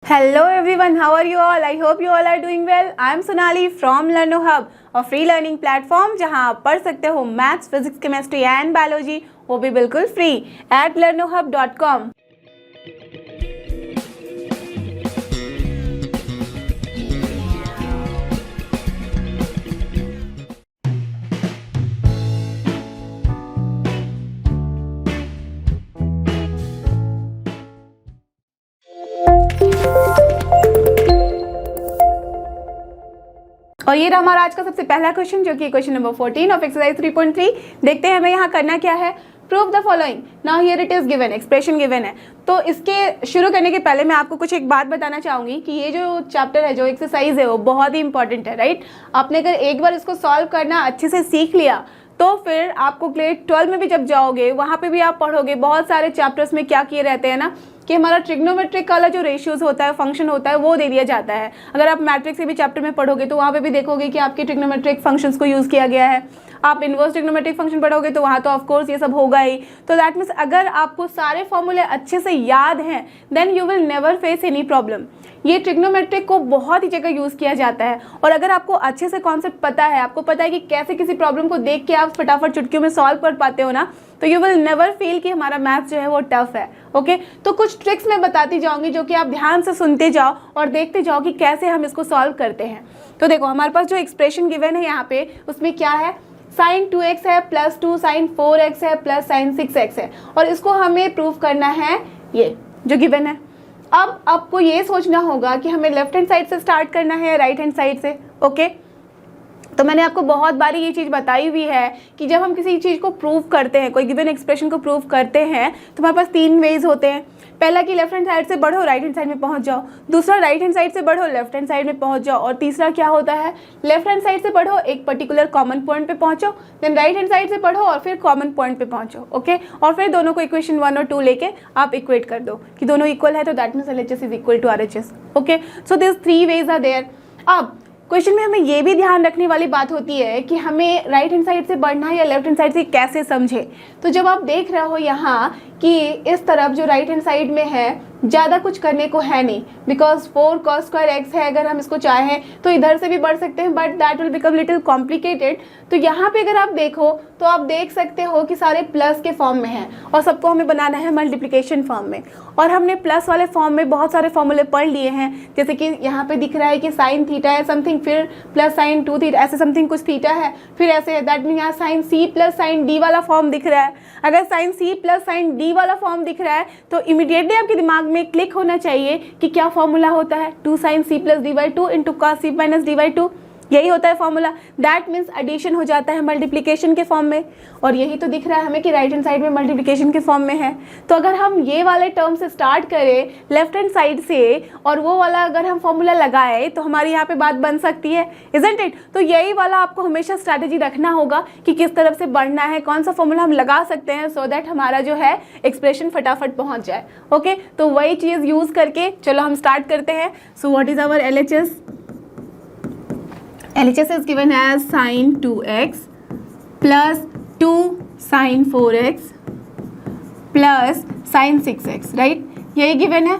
Hello everyone, how are you all? I hope you all are doing well. I am Sonali from Learno Hub, a free learning platform जहां आप पढ़ सकते हो maths, physics, chemistry and biology, वो भी बिल्कुल free at learnohub.com। और ये रहा हमारा आज का सबसे पहला क्वेश्चन, जो कि क्वेश्चन नंबर 14 ऑफ एक्सरसाइज 3.3। देखते हैं हमें यहाँ करना क्या है। Prove the following. Now here it is given, expression given है। तो इसके शुरू करने के पहले मैं आपको कुछ एक बात बताना चाहूंगी कि ये जो चैप्टर है, जो एक्सरसाइज है, वो बहुत ही इंपॉर्टेंट है, राइट। आपने अगर एक बार इसको सॉल्व करना अच्छे से सीख लिया तो फिर आपको ग्रेड 12 में भी जब जाओगे वहाँ पे भी आप पढ़ोगे। बहुत सारे चैप्टर्स में क्या किए रहते हैं ना कि हमारा ट्रिग्नोमेट्रिक वाला जो रेशियोज होता है, फंक्शन होता है, वो दे दिया जाता है। अगर आप मैट्रिक्स के भी चैप्टर में पढ़ोगे तो वहाँ पे भी देखोगे कि आपके ट्रिग्नोमेट्रिक फंक्शंस को यूज़ किया गया है। आप इन्वर्स ट्रिग्नोमेट्रिक फंक्शन पढ़ोगे तो वहाँ तो ऑफकोर्स ये सब होगा ही। तो दैट मीन्स अगर आपको सारे फॉर्मूले अच्छे से याद हैं then you will never face any problem. ये ट्रिग्नोमेट्रिक को बहुत ही जगह यूज़ किया जाता है और अगर आपको अच्छे से कॉन्सेप्ट पता है, आपको पता है कि कैसे किसी प्रॉब्लम को देख के आप फटाफट चुटकियों में सॉल्व कर पाते हो ना, तो यू विल नेवर फील कि हमारा मैथ जो है वो टफ है। ओके, तो कुछ ट्रिक्स मैं बताती जाऊंगी जो कि आप ध्यान से सुनते जाओ और देखते जाओ कि कैसे हम इसको सॉल्व करते हैं। तो देखो हमारे पास जो एक्सप्रेशन गिवन है यहाँ पे, उसमें क्या है, sin 2x है प्लस 2 sin 4x है प्लस sin 6x है और इसको हमें प्रूव करना है ये जो गिवन है। अब आपको ये सोचना होगा कि हमें लेफ्ट हैंड साइड से स्टार्ट करना है या राइट हैंड साइड से। ओके, तो मैंने आपको बहुत बारी ये चीज़ बताई हुई है कि जब हम किसी चीज़ को प्रूव करते हैं, कोई गिवन एक्सप्रेशन को प्रूव करते हैं, तो हमारे पास 3 वेज होते हैं। पहला कि लेफ्ट हैंड साइड से बढ़ो, राइट हैंड साइड में पहुंच जाओ। दूसरा राइट हैंड साइड से बढ़ो, लेफ्ट हैंड साइड में पहुंच जाओ। और तीसरा क्या होता है, लेफ्ट हैंड साइड से बढ़ो, एक पर्टिकुलर कॉमन पॉइंट पे पहुंचो, देन राइट हैंड साइड से पढ़ो और फिर कॉमन पॉइंट पे पहुंचो। ओके, और फिर दोनों को इक्वेशन 1 और 2 लेके आप इक्वेट कर दो कि दोनों इक्वल है, तो that means LHS is equal to RHS। Okay, so this 3 ways are there. अब क्वेश्चन में हमें ये भी ध्यान रखने वाली बात होती है कि हमें राइट हैंड साइड से बढ़ना है या लेफ्ट हैंड साइड से कैसे समझे। तो जब आप देख रहे हो यहाँ कि इस तरफ जो राइट हैंड साइड में है ज़्यादा कुछ करने को है नहीं, बिकॉज 4 cos स्क्वायर x है। अगर हम इसको चाहें तो इधर से भी बढ़ सकते हैं, but that will become little complicated. तो यहाँ पे अगर आप देखो तो आप देख सकते हो कि सारे प्लस के फॉर्म में हैं और सबको हमें बनाना है मल्टीप्लिकेशन फॉर्म में। और हमने प्लस वाले फॉर्म में बहुत सारे फॉर्मूले पढ़ लिए हैं, जैसे कि यहाँ पे दिख रहा है कि साइन थीटा है समथिंग, फिर प्लस साइन 2 थीटा, ऐसे समथिंग कुछ थीटा है, फिर ऐसे है। दैट मीन यहाँ sine C plus sine D वाला फॉर्म दिख रहा है। अगर sine C plus sine D वाला फॉर्म दिख रहा है तो इमीडिएटली आपके दिमाग में क्लिक होना चाहिए कि क्या फॉर्मूला होता है, 2 sin C plus D/2 into cos C minus D/2। यही होता है फॉर्मूला। दैट मीन्स एडिशन हो जाता है मल्टीप्लिकेशन के फॉर्म में, और यही तो दिख रहा है हमें कि राइट हैंड साइड में मल्टीप्लिकेशन के फॉर्म में है। तो अगर हम ये वाले टर्म से स्टार्ट करें लेफ्ट हैंड साइड से और वो वाला अगर हम फॉर्मूला लगाए तो हमारी यहाँ पे बात बन सकती है, इजंट इट। तो यही वाला आपको हमेशा स्ट्रैटेजी रखना होगा कि किस तरफ से बढ़ना है, कौन सा फॉर्मूला हम लगा सकते हैं सो दैट हमारा जो है एक्सप्रेशन फटाफट पहुँच जाए। ओके, तो वही चीज़ यूज़ करके चलो हम स्टार्ट करते हैं। So what is our LHS? LHS is given as sin 2x plus 2 sin 4x plus sin 6x, right, यही गिवन है।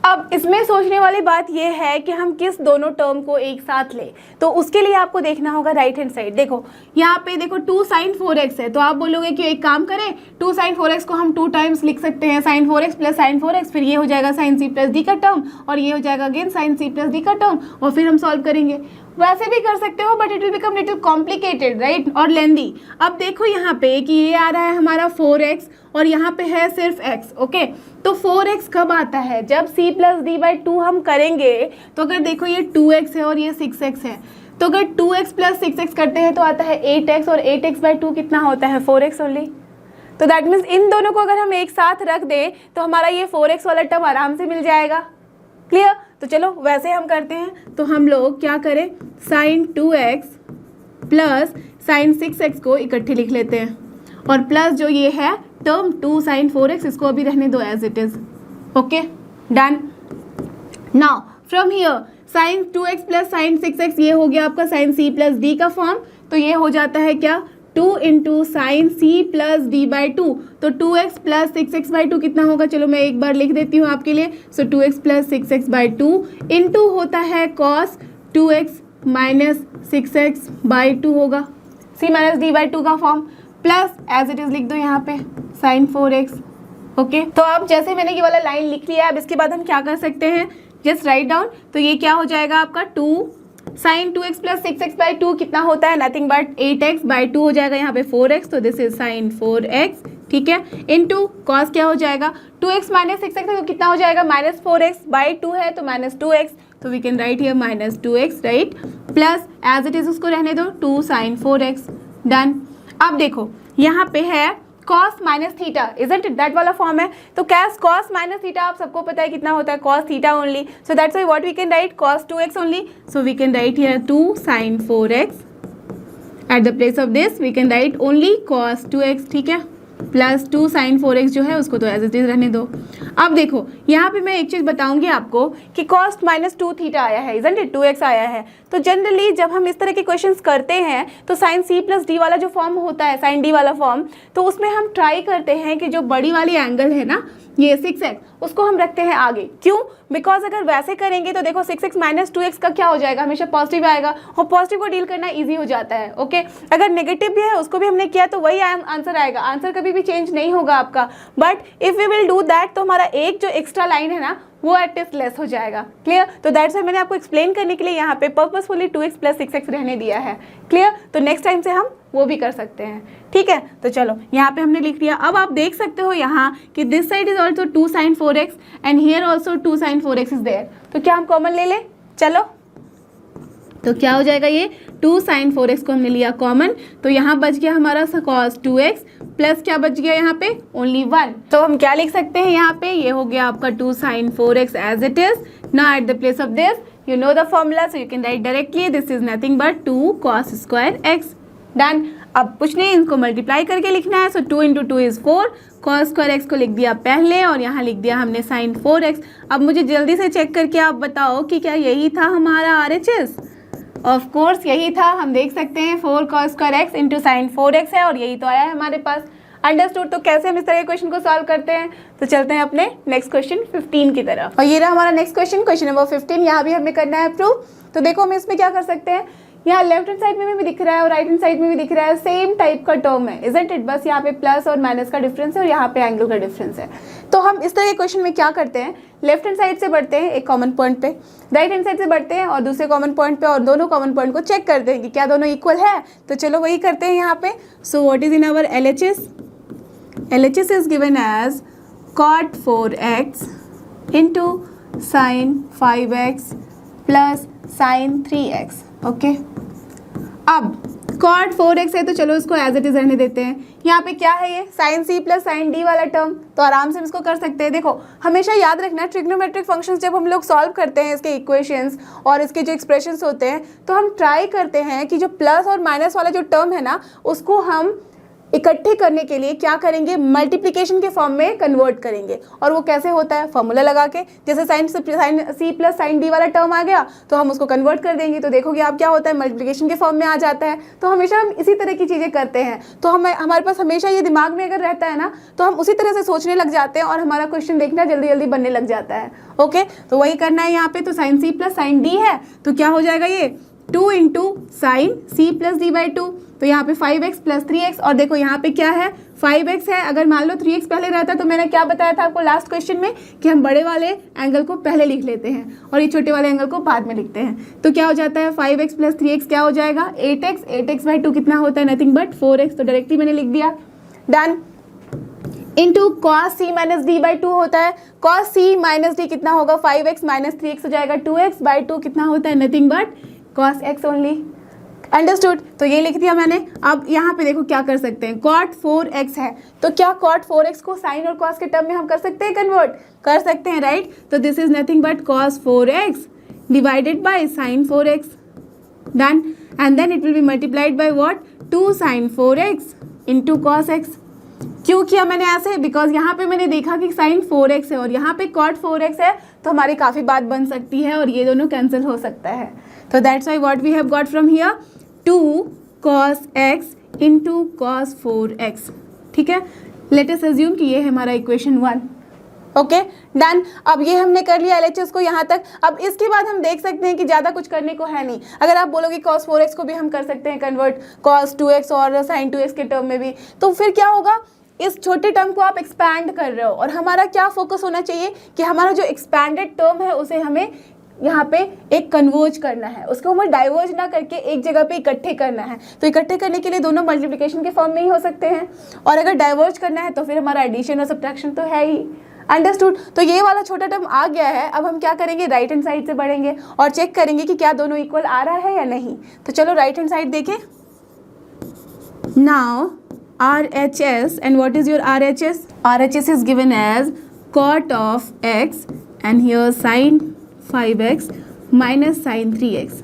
अब इसमें सोचने वाली बात यह है कि हम किस दोनों टर्म को एक साथ लें, तो उसके लिए आपको देखना होगा राइट हैंड साइड। देखो यहाँ पे देखो 2 sin 4x है, तो आप बोलोगे कि एक काम करें, 2 sin 4x को हम 2 टाइम्स लिख सकते हैं, sin 4x plus sin 4x, फिर ये हो जाएगा sin C प्लस D का टर्म और ये हो जाएगा again sin C plus D का टर्म, और फिर हम सॉल्व करेंगे। वैसे भी कर सकते हो but it will become little complicated, right, और लेंदी। अब देखो यहाँ पे कि ये आ रहा है हमारा 4x और यहाँ पे है सिर्फ x। ओके, तो 4x कब आता है, जब C प्लस D/2 हम करेंगे। तो अगर देखो ये 2x है और ये 6x है, तो अगर 2x प्लस 6x करते हैं तो आता है 8x और 8x/2 कितना होता है, 4x ओनली। तो दैट मीन्स इन दोनों को अगर हम एक साथ रख दें तो हमारा ये 4x वाला टर्म आराम से मिल जाएगा। क्लियर? तो चलो वैसे हम करते हैं। तो हम लोग क्या करें, sin 2x plus sin 6x को इकट्ठे लिख लेते हैं और प्लस जो ये है टर्म 2 sin 4x, इसको अभी रहने दो as it is. Okay, done. Now from here sin 2x plus sin 6x, ये हो गया आपका sin C प्लस D का फॉर्म, तो ये हो जाता है क्या, 2 into sine C plus D by two, तो 2x plus 6x by to कितना होगा, चलो मैं एक बार लिख देती हूँ आपके लिए। So 2x plus 6x by two into होता है cos 2x minus 6x by two होगा, c minus D by two का form, plus as it is लिख दो यहाँ पे साइन 4x। ओके, तो अब जैसे मैंने ये वाला लाइन लिख लिया, अब इसके बाद हम क्या कर सकते हैं, जस्ट राइट डाउन। तो ये क्या हो जाएगा आपका 2 sign 2x plus 6x by to कितना होता है, nothing but 8x by two हो जाएगा यहाँ पे 4x, तो दिस इज साइन 4x, ठीक है, इनटू कॉस क्या हो जाएगा 2x माइनस 6x है तो कितना हो जाएगा माइनस 4x बाई टू है तो माइनस 2x, तो we can write here minus 2x, right, plus as it is उसको रहने दो 2 साइन 4x, डन। अब देखो यहाँ पे है cos minus theta, isn't it, that वाला फॉर्म है। तो कैस cos माइनस थीटा आप सबको पता है कितना होता है, cos theta only, so that's why what we can write cos 2x only, so we can write here 2 sin 4x, at the place of this we can write only cos 2x, ठीक है, plus 2 sin 4x जो है उसको तो as it is रहने दो। अब देखो यहाँ पे मैं एक चीज़ बताऊंगी आपको कि cos माइनस 2 थीटा आया है, इजंट इट, 2x आया है। तो जनरली जब हम इस तरह के क्वेश्चंस करते हैं तो साइन सी प्लस डी वाला जो फॉर्म होता है, साइन डी वाला फॉर्म, तो उसमें हम ट्राई करते हैं कि जो बड़ी वाली एंगल है ना, ये 6x, उसको हम रखते हैं आगे। क्यों? बिकॉज अगर वैसे करेंगे तो देखो 6x माइनस 2x का क्या हो जाएगा, हमेशा पॉजिटिव आएगा और पॉजिटिव को डील करना इजी हो जाता है। ओके, अगर नेगेटिव भी है उसको भी हमने किया तो वही आंसर आएगा, आंसर कभी भी चेंज नहीं होगा आपका। But if we will do that तो हमारा एक जो एक्स्ट्रा लाइन है ना वो एटलीस्ट लेस हो जाएगा। क्लियर? तो दैट्स व्हाई मैंने आपको एक्सप्लेन करने के लिए यहाँ पे पर्पसफुली 2x प्लस 6x रहने दिया है। क्लियर? तो नेक्स्ट टाइम से हम वो भी कर सकते हैं, ठीक है। तो चलो यहाँ पे हमने लिख लिया। अब आप देख सकते हो यहाँ कि this side is also 2 sin 4x and here also 2 sin 4x is there. तो क्या हम कॉमन ले लें? चलो, तो क्या हो जाएगा, ये 2 sin 4x को हमने लिया कॉमन, तो यहाँ बच गया हमारा cos 2x प्लस क्या बच गया यहाँ पे, ओनली 1। तो हम क्या लिख सकते हैं यहाँ पे, ये हो गया आपका 2 sin 4x as it is. Now at the place of this you know the formula, so you can write directly this is nothing but 2 cos square x, done. अब कुछ नहीं, इनको मल्टीप्लाई करके लिखना है, सो 2 into 2 is 4, cos square x को लिख दिया पहले और यहाँ लिख दिया हमने sin 4x। अब मुझे जल्दी से चेक करके आप बताओ कि क्या यही था हमारा RHS? ऑफ कोर्स यही था, हम देख सकते हैं 4 cos square x into sine 4x है और यही तो आया है हमारे पास। अंडरस्टूड? तो कैसे हम इस तरह के क्वेश्चन को सॉल्व करते हैं, तो चलते हैं अपने नेक्स्ट क्वेश्चन 15 की तरफ। और ये रहा हमारा नेक्स्ट क्वेश्चन, क्वेश्चन नंबर 15। यहाँ भी हमें करना है प्रूव। तो देखो हम इसमें क्या कर सकते हैं, यहाँ लेफ्ट हैंड साइड में भी दिख रहा है और राइट हैंड साइड में भी दिख रहा है, सेम टाइप का टर्म है, इजंट इट, बस यहाँ पे प्लस और माइनस का डिफरेंस है और यहाँ पे एंगल का डिफरेंस है। तो हम इस तरह के क्वेश्चन में क्या करते हैं, लेफ्ट हैंड साइड से बढ़ते हैं एक कॉमन पॉइंट पे, राइट हैंड साइड से बढ़ते हैं और दूसरे कॉमन पॉइंट पे, और दोनों कॉमन पॉइंट को चेक करते हैं कि क्या दोनों इक्वल है। तो चलो वही करते हैं यहाँ पे। So what is in our LHS? LHS is given as cot 4x into sin 5x plus sin 3x, okay. अब cot 4x है तो चलो इसको एज इट इज रहने देते हैं। यहाँ पे क्या है, ये sin c plus sin d वाला टर्म, तो आराम से हम इसको कर सकते हैं। देखो हमेशा याद रखना, ट्रिग्नोमेट्रिक फंक्शंस जब हम लोग सॉल्व करते हैं इसके इक्वेशंस और इसके जो एक्सप्रेशंस होते हैं, तो हम ट्राई करते हैं कि जो प्लस और माइनस वाला जो टर्म है ना, उसको हम इकट्ठे करने के लिए क्या करेंगे, मल्टीप्लिकेशन के फॉर्म में कन्वर्ट करेंगे। और वो कैसे होता है, फॉर्मूला लगा के, जैसे साइन सी प्लस साइन डी वाला टर्म आ गया तो हम उसको कन्वर्ट कर देंगे, तो देखोगे आप क्या होता है, मल्टीप्लिकेशन के फॉर्म में आ जाता है। तो हमेशा हम इसी तरह की चीज़ें करते हैं, तो हमारे पास हमेशा ये दिमाग में अगर रहता है ना, तो हम उसी तरह से सोचने लग जाते हैं और हमारा क्वेश्चन देखना जल्दी जल्दी बनने लग जाता है। ओके, तो वही करना है यहाँ पे। तो साइन सी प्लस साइन डी है तो क्या हो जाएगा, ये 2 into sine C plus D by 2, तो यहाँ पे 5x प्लस 3x, और देखो यहाँ पे क्या है, 5x है। अगर मान लो 3x पहले रहता तो मैंने क्या बताया था आपको लास्ट क्वेश्चन में कि हम बड़े वाले एंगल को पहले लिख लेते हैं और ये छोटे वाले एंगल को बाद में लिखते हैं। तो क्या हो जाता है, 5x प्लस 3x क्या हो जाएगा, 8x, 8x बाई 2 कितना होता है, नथिंग बट 4x, तो डायरेक्टली मैंने लिख दिया, done. Into cos c minus D by 2 होता है, cos c माइनस डी कितना होगा, 5x माइनस 3x हो जाएगा, 2x बाई 2 कितना होता है, nothing but cos x only. Understood? तो ये लिख दिया मैंने। अब यहाँ पे देखो क्या कर सकते हैं, cot 4x है तो क्या cot 4x को साइन और cos के टर्म में हम कर सकते हैं, कन्वर्ट कर सकते हैं, राइट। तो this is nothing but cos 4x divided by sin 4x, done. And then it will be multiplied by what, 2 sin 4x into cos x। क्यों किया मैंने ऐसे, बिकॉज यहाँ पे मैंने देखा कि sin 4x है और यहाँ पे cot 4x है, तो हमारी काफ़ी बात बन सकती है और ये दोनों कैंसिल हो सकता है। तो that's why what we have got from here, 2 cos x into cos 4x। ठीक है, लेट अस अज्यूम कि ये है हमारा इक्वेशन 1। Okay done. अब ये हमने कर लिया LHS को यहाँ तक। अब इसके बाद हम देख सकते हैं कि ज़्यादा कुछ करने को है नहीं। अगर आप बोलोगे cos 4x को भी हम कर सकते हैं कन्वर्ट cos 2x और sin 2x के टर्म में भी, तो फिर क्या होगा, इस छोटे टर्म को आप एक्सपैंड कर रहे हो और हमारा क्या फोकस होना चाहिए कि हमारा जो एक्सपैंडेड टर्म है उसे हमें यहाँ पे एक कन्वर्ज करना है, उसको हमें डाइवर्ज ना करके एक जगह पे इकट्ठे करना है। तो इकट्ठे करने के लिए दोनों मल्टीप्लिकेशन के फॉर्म में ही हो सकते हैं, और अगर डाइवर्ज करना है तो फिर हमारा एडिशन और सब्ट्रैक्शन तो है ही। अंडरस्टूड। तो ये वाला छोटा टर्म आ गया है। अब हम क्या करेंगे, राइट हैंड साइड से बढ़ेंगे और चेक करेंगे कि क्या दोनों इक्वल आ रहा है या नहीं। तो चलो राइट हैंड साइड देखें। Now RHS, and what is your RHS? RHS is given as cot of x and here sin 5x minus sin 3x।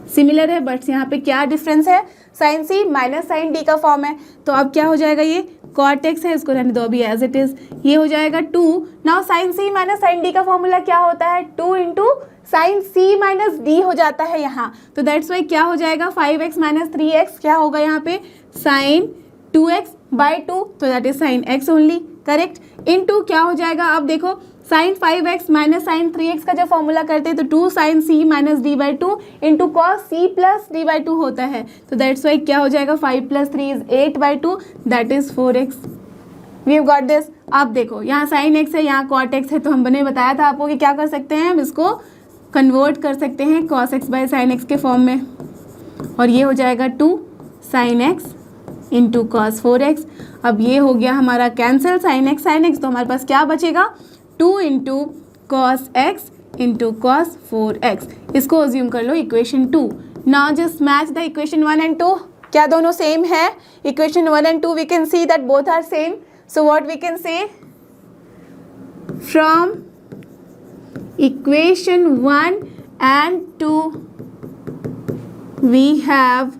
Similar है बट यहाँ पे क्या डिफरेंस है, sin c minus sin d का form है। तो अब क्या हो जाएगा, ये cot x है, इसको रहने दो अभी एज इट इज, ये हो जाएगा 2। Now sin c minus sin d का फॉर्मूला क्या होता है, 2 into sin c minus d हो जाता है यहाँ। तो दैट्स वाई क्या हो जाएगा, 5x माइनस 3x क्या होगा यहाँ पे, sin 2x बाई 2, तो that is sin x only, correct. Into क्या हो जाएगा, अब देखो sin 5x minus sin 3x का जब फॉर्मूला करते हैं तो 2 sin c minus d by 2 into cos c plus d by 2 होता है। तो दैट्स वाई क्या हो जाएगा, 5 plus 3 is 8 by 2, that is 4x। We have got this. अब देखो यहाँ sin x है, यहाँ cot x है, तो हम बने बताया था आपको कि क्या कर सकते हैं, हम इसको कन्वर्ट कर सकते हैं cos x by sin x के फॉर्म में, और ये हो जाएगा 2 sin x into cos 4x। अब ये हो गया हमारा कैंसिल sin x, तो हमारे पास क्या बचेगा, 2 into cos x into cos 4x। इसको अज्यूम कर लो equation 2। Now just match the equation 1 and 2। क्या दोनों सेम है, equation 1 and 2 we can see that both are same. So what we can say, from equation 1 and 2 we have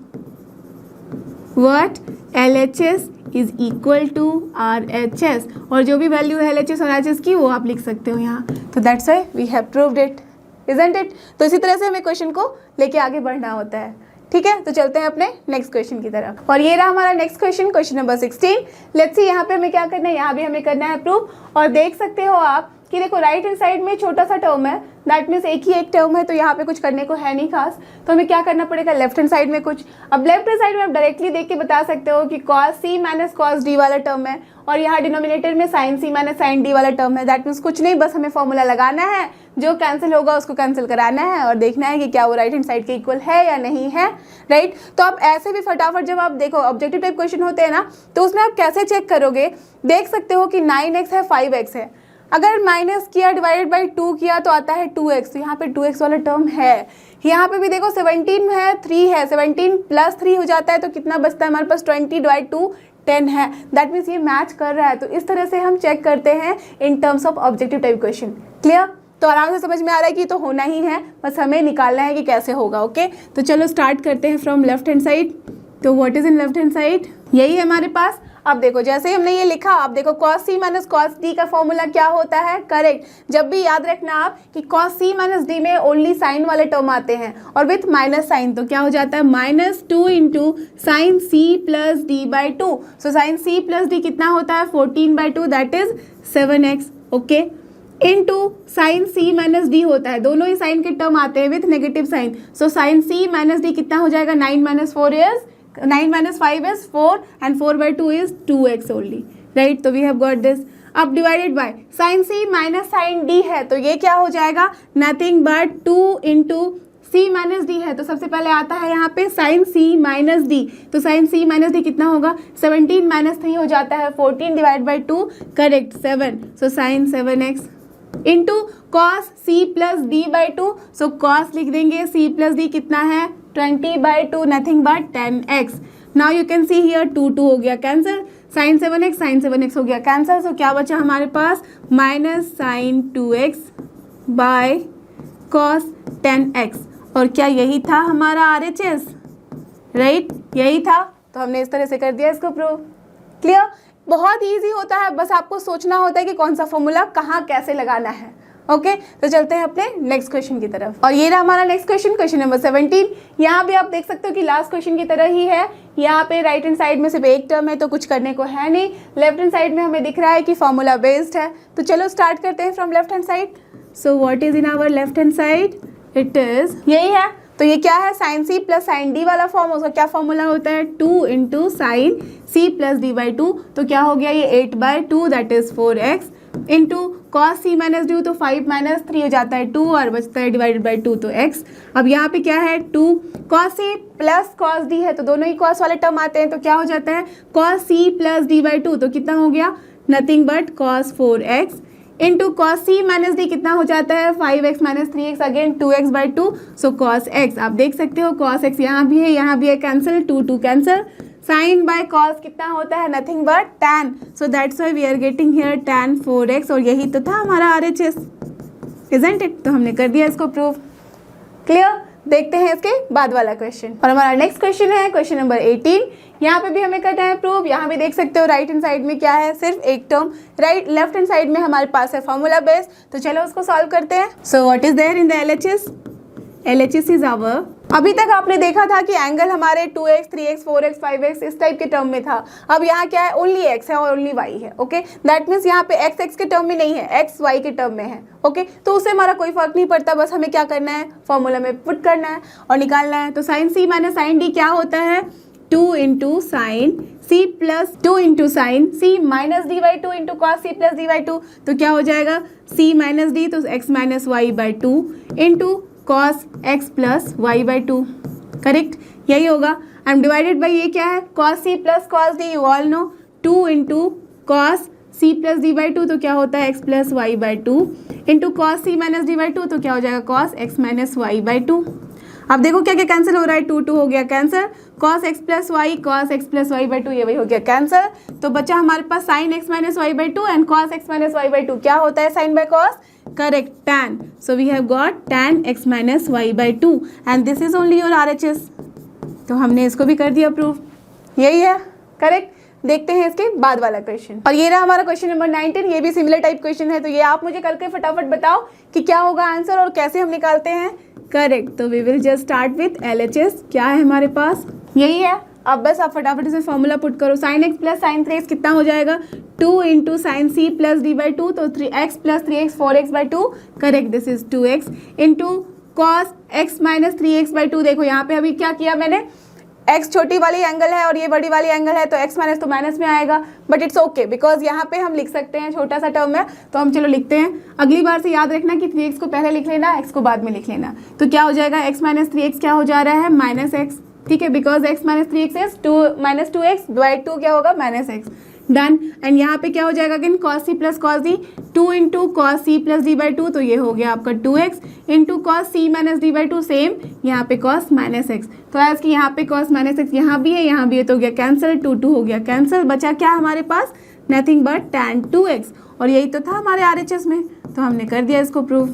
what, LHS is equal to RHS, और जो भी value है LHS और RHS की वो आप लिख सकते हो यहाँ। तो that's why we have proved it, isn't it. तो इसी तरह से हमें क्वेश्चन को लेके आगे बढ़ना होता है। ठीक है, तो चलते हैं अपने नेक्स्ट क्वेश्चन की तरफ, और ये रहा हमारा next question, question number 16। Let's see यहाँ पे हमें क्या करना है, यहाँ भी हमें करना है प्रूव। और देख सकते हो आप कि देखो राइट हैंड साइड में छोटा सा टर्म है, दैट मीन्स एक ही एक टर्म है, तो यहाँ पे कुछ करने को है नहीं खास। तो हमें क्या करना पड़ेगा, लेफ्ट हैंड साइड में कुछ। अब लेफ्ट हैंड साइड में आप डायरेक्टली देख के बता सकते हो कि cos c minus cos d वाला टर्म है, और यहाँ डिनोमिनेटर में sin c minus sin d वाला टर्म है। दैट मीन्स कुछ नहीं, बस हमें फॉर्मूला लगाना है, जो कैंसिल होगा उसको कैंसिल कराना है और देखना है कि क्या वो राइट हैंड साइड के इक्वल है या नहीं है, राइट। तो आप ऐसे भी फटाफट जब आप देखो ऑब्जेक्टिव टाइप क्वेश्चन होते हैं ना, तो उसमें आप कैसे चेक करोगे, देख सकते हो कि 9x है 5x है, अगर माइनस किया डिवाइडेड बाई 2 किया तो आता है 2x। तो यहाँ पे 2x वाला टर्म है। यहाँ पे भी देखो 17 है 3 है, 17 प्लस 3 हो जाता है, तो कितना बचता है हमारे पास, 20 डिवाइड 2 10 है। दैट मीन्स ये मैच कर रहा है। तो इस तरह से हम चेक करते हैं in terms of objective type question. Clear? तो आराम से समझ में आ रहा है कि तो होना ही है, बस हमें निकालना है कि कैसे होगा। ओके, तो चलो स्टार्ट करते हैं फ्रॉम लेफ्ट हैंड साइड। तो what is in left hand side, यही है हमारे पास। अब देखो जैसे ही हमने ये लिखा, अब देखो cos c minus cos d का फॉर्मूला क्या होता है, करेक्ट। जब भी याद रखना आप कि cos c माइनस d में ओनली साइन वाले टर्म आते हैं और विथ माइनस साइन, तो क्या हो जाता है, -2 into sign c plus d by 2। So sine c plus d कितना होता है, 14 by 2, that is 7x। Okay, into sine c minus d होता है, दोनों ही साइन के टर्म आते हैं with negative sign. So sine c minus d कितना हो जाएगा, 9 minus 4 is 9 minus 5 is 4 and 4 by 2 is 2x only, right? तो we have got this। अब divided by sin c minus sin d है, तो ये क्या हो जाएगा, nothing but 2 into c minus d है, तो सबसे पहले आता है यहाँ पे sin c माइनस d। तो sin c माइनस d कितना होगा, 17 माइनस 3 हो जाता है, 14 divide by 2, correct 7। So sin 7x into cos c plus d by 2। So cos लिख देंगे, c प्लस d कितना है, 20 by 2, nothing but 10x। Now you can see here 2 2 हो गया कैंसिल, sin 7x हो गया कैंसिल। सो क्या बचा हमारे पास, minus sin 2x by cos 10x। और क्या यही था हमारा RHS, राइट? यही था। तो हमने इस तरह से कर दिया इसको प्रूव। क्लियर? बहुत ईजी होता है, बस आपको सोचना होता है कि कौन सा फॉर्मूला कहाँ कैसे लगाना है। ओके तो चलते हैं अपने नेक्स्ट क्वेश्चन की तरफ। और ये रहा हमारा नेक्स्ट क्वेश्चन, क्वेश्चन नंबर 17। यहाँ पे आप देख सकते हो कि लास्ट क्वेश्चन की तरह ही है। यहाँ पे राइट हैंड साइड में सिर्फ एक टर्म है तो कुछ करने को है नहीं। लेफ्ट हैंड साइड में हमें दिख रहा है कि फॉर्मूला बेस्ड है। तो चलो स्टार्ट करते हैं from left hand side. So what is in our left hand side, it is यही है। तो ये क्या है, साइन सी प्लस साइन डी वाला फॉर्म। उसका क्या फॉर्मूला होता है, 2 into sine C plus D by 2। तो क्या हो गया, ये 8/2 that is 4x into cos c minus d, तो 5 माइनस 3 हो जाता है 2 और बचता है डिवाइडेड बाई 2 तो x। अब यहाँ पे क्या है, 2 cos c plus cos d है तो दोनों ही कॉस वाले टर्म आते हैं। तो क्या हो जाता है, cos c plus D by 2 तो कितना हो गया, nothing but cos 4x into cos c minus d कितना हो जाता है, 5x minus 3x again 2x by 2 so cos x। आप देख सकते हो कॉस x यहाँ भी है cancel, 2 cancel. Sine by cos कितना होता है, nothing but tan। So that's why we are getting here tan 4x। और यही तो था हमारा RHS, इजंट इट। तो हमने कर दिया इसको प्रूव। क्लियर। देखते हैं इसके बाद वाला क्वेश्चन। और हमारा नेक्स्ट क्वेश्चन है क्वेश्चन नंबर 18। यहाँ पे भी हमें करना है प्रूव। यहाँ भी देख सकते हो राइट हैंड साइड में क्या है, सिर्फ एक टर्म। लेफ्ट हैंड साइड में हमारे पास है फॉर्मूला बेस। तो चलो उसको सॉल्व करते हैं। So what is there in the LHS, LHS is our, अभी तक आपने देखा था कि एंगल हमारे 2x, 3x, 4x, 5x इस टाइप के टर्म में था। अब यहाँ क्या है, ओनली x है और ओनली y है। ओके दैट मीन्स यहाँ पे x के टर्म में नहीं है, x y के टर्म में है। ओके तो उससे हमारा कोई फर्क नहीं पड़ता, बस हमें क्या करना है, फॉर्मूला में पुट करना है और निकालना है। तो sine c minus sine d क्या होता है, 2 into sine C plus 2 into sine c minus D by 2 into cos c plus D by 2। तो क्या हो जाएगा, c माइनस डी तो x minus y by 2 into cos x plus y by 2। Correct, यही होगा। एंड डिवाइडेड बाई ये क्या है, cos c plus cos d, you all know, 2 into cos c plus D by 2 तो क्या होता है, x plus y by 2 into cos c minus D by 2 तो क्या हो जाएगा, cos x minus y by 2। अब देखो क्या क्या कैंसिल हो रहा है, 2 हो गया cancel, cos x plus y, cos x plus y by 2 ये वही हो गया कैंसिल। तो बचा हमारे पास sine x minus y by 2 and cos x minus y by 2 क्या होता है, sine by cos, correct, tan। So we have got tan x minus y by 2 and this is only your RHS। तो हमने इसको भी कर दिया proof, यही है करेक्ट। देखते हैं इसके बाद वाला क्वेश्चन। और ये रहा हमारा क्वेश्चन नंबर 19। ये भी सिमिलर टाइप क्वेश्चन है, तो ये आप मुझे करके फटाफट बताओ कि क्या होगा आंसर और कैसे हम निकालते हैं। करेक्ट, तो we will just start with LHS। क्या है हमारे पास, यही है। अब बस आप फटाफट से फॉर्मूला पुट करो, sine x plus sine 3x कितना हो जाएगा, 2 into sine C plus D by 2 तो 3x plus 3x 4x by 2। Correct, this is 2x into cos x minus 3x by 2। देखो यहाँ पे अभी क्या किया मैंने, x छोटी वाली एंगल है और ये बड़ी वाली एंगल है तो x माइनस तो माइनस में आएगा, बट इट्स ओके बिकॉज यहाँ पे हम लिख सकते हैं, छोटा सा टर्म है तो हम चलो लिखते हैं। अगली बार से याद रखना कि 3x को पहले लिख लेना, x को बाद में लिख लेना। तो क्या हो जाएगा, x माइनस 3x क्या हो जा रहा है, माइनस x। ठीक है, because x minus 3x is 2 minus 2x divide 2 क्या होगा, माइनस x। डन। एंड यहाँ पे क्या हो जाएगा again, cos c plus cos d, 2 into cos c plus D by 2 तो ये हो गया आपका 2x into cos c minus D by 2 same यहाँ पे कॉस माइनस x। तो एज कि यहाँ पे कॉस माइनस x यहाँ भी है तो हो गया कैंसिल, 2 हो गया कैंसिल। बचा क्या हमारे पास, नथिंग बट tan 2x। और यही तो था हमारे RHS में, तो हमने कर दिया इसको प्रूव।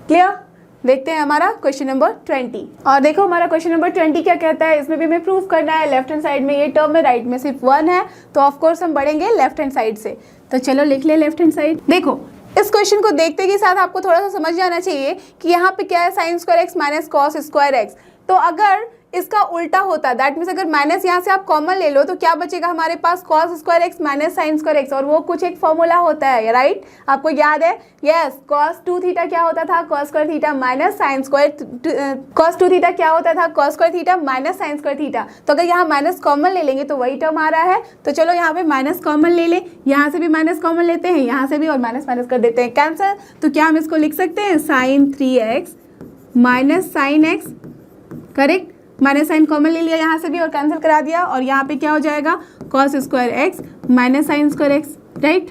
क्लियर। देखते हैं हमारा क्वेश्चन नंबर 20। और देखो हमारा क्वेश्चन नंबर 20 क्या कहता है, इसमें भी हमें प्रूव करना है। लेफ्ट हैंड साइड में ये टर्म है, राइट में सिर्फ 1 है, तो ऑफ कोर्स हम बढ़ेंगे लेफ्ट हैंड साइड से। तो चलो लिख ले लेफ्ट हैंड साइड। देखो इस क्वेश्चन को देखते के साथ आपको थोड़ा सा समझ जाना चाहिए कि यहाँ पे क्या है, sign square x minus cos square x. तो अगर इसका उल्टा होता, दैट मीन्स अगर माइनस यहाँ से आप कॉमन ले लो तो क्या बचेगा हमारे पास, cos square x minus sine square x. और वो कुछ एक फॉर्मूला होता है, राइट, आपको याद है, यस, कॉस 2 थीटा क्या होता था, cos square theta minus sine square, cos 2 theta क्या होता था, cos square theta minus sine square theta. तो अगर यहाँ माइनस कॉमन ले लेंगे तो वही टर्म आ रहा है। तो चलो यहाँ पे माइनस कॉमन ले ले, यहाँ से भी माइनस कॉमन लेते हैं, यहाँ से भी, और माइनस माइनस कर देते हैं कैंसिल। तो क्या हम इसको लिख सकते हैं, sine 3x minus sine x. Correct, minus sine common ले लिया यहाँ से भी और कैंसिल करा दिया। और यहाँ पे क्या हो जाएगा, cos square x minus sine square x. Right,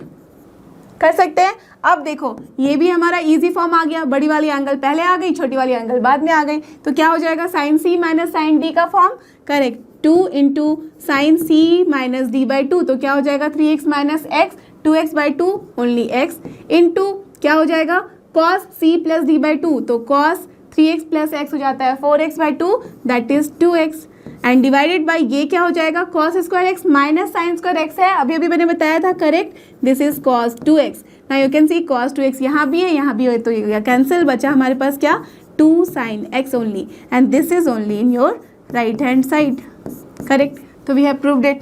कर सकते हैं। अब देखो ये भी हमारा इजी फॉर्म आ गया, बड़ी वाली एंगल पहले आ गई, छोटी वाली एंगल बाद में आ गई। तो क्या हो जाएगा, sine c minus sine d का form. Correct, 2 into sine c minus D by 2 तो क्या हो जाएगा, 3x minus x, 2x by 2 only x into क्या हो जाएगा, cos c plus D by 2 तो कॉस 3x प्लस एक्स हो जाता है 4x by 2 that is 2x and divided by ये क्या हो जाएगा, cos square x minus sine square x है, अभी अभी मैंने बताया था। Correct, this is cos 2x। ना you can C cos 2x यहाँ भी है, यहाँ भी है, तो ये गया कैंसिल, बचा हमारे पास क्या 2 sin x only and this is only in your right hand side, correct. तो we have proved it,